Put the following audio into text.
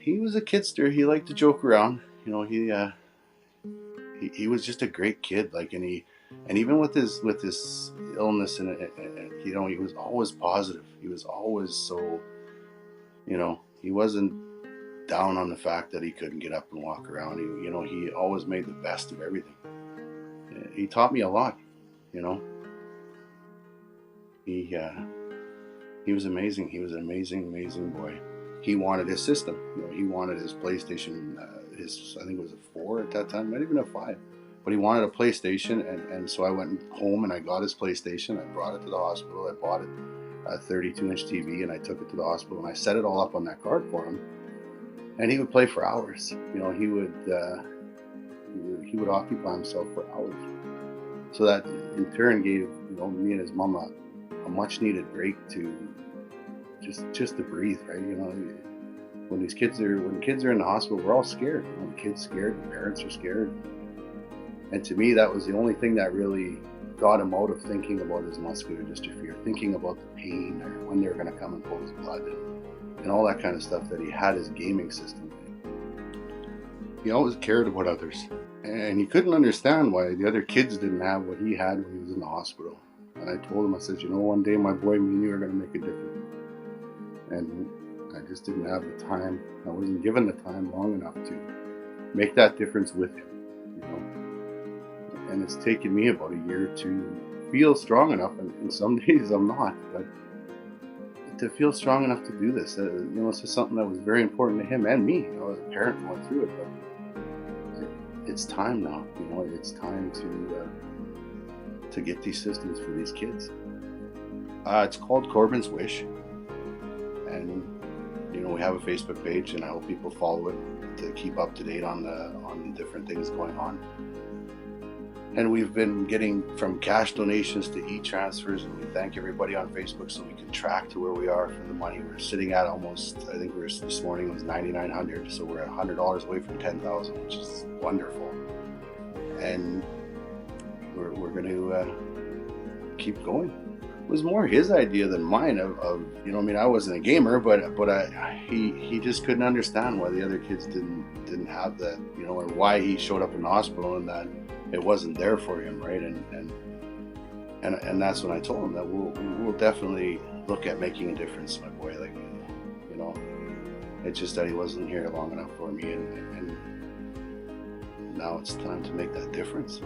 he was a kidster. He liked to joke around. He was just a great kid. And even with his illness he was always positive. He was always so, he wasn't down on the fact that he couldn't get up and walk around. He always made the best of everything. He taught me a lot. You know, he was amazing. He was an amazing boy. He wanted his system. He wanted his PlayStation. I think it was a 4 at that time, not even a 5. But he wanted a PlayStation, and so I went home and I got his PlayStation. I brought it to the hospital. I bought it a 32-inch TV, and I took it to the hospital and I set it all up on that card for him. And he would play for hours. He would occupy himself for hours. So that in turn gave me and his mom a much needed break to just to breathe, right? When kids are in the hospital, we're all scared. The kids scared, the parents are scared. And to me, that was the only thing that really got him out of thinking about his muscular dystrophy, or thinking about the pain, or when they were going to come and pull his blood, and all that kind of stuff that he had his gaming system. He always cared about others, and he couldn't understand why the other kids didn't have what he had when he was in the hospital. And I told him, I said, one day, my boy, me and you are going to make a difference. And I just didn't have the time. I wasn't given the time long enough to make that difference with him. And it's taken me about a year to feel strong enough, and some days I'm not, but to feel strong enough to do this. It's just something that was very important to him and me. As a parent going through it, but it's time now. It's time to get these systems for these kids. It's called Korbin's Wish, and we have a Facebook page, and I hope people follow it to keep up to date on the different things going on. And we've been getting from cash donations to e-transfers, and we thank everybody on Facebook so we can track to where we are for the money. We're sitting at almost, I think this morning was $9,900, so we're $100 away from $10,000, which is wonderful. And we're going to keep going. It was more his idea than mine. I wasn't a gamer, but he just couldn't understand why the other kids didn't have that, and why he showed up in the hospital and that it wasn't there for him, right? And that's when I told him that we'll definitely look at making a difference, my boy. It's just that he wasn't here long enough for me, and now it's time to make that difference.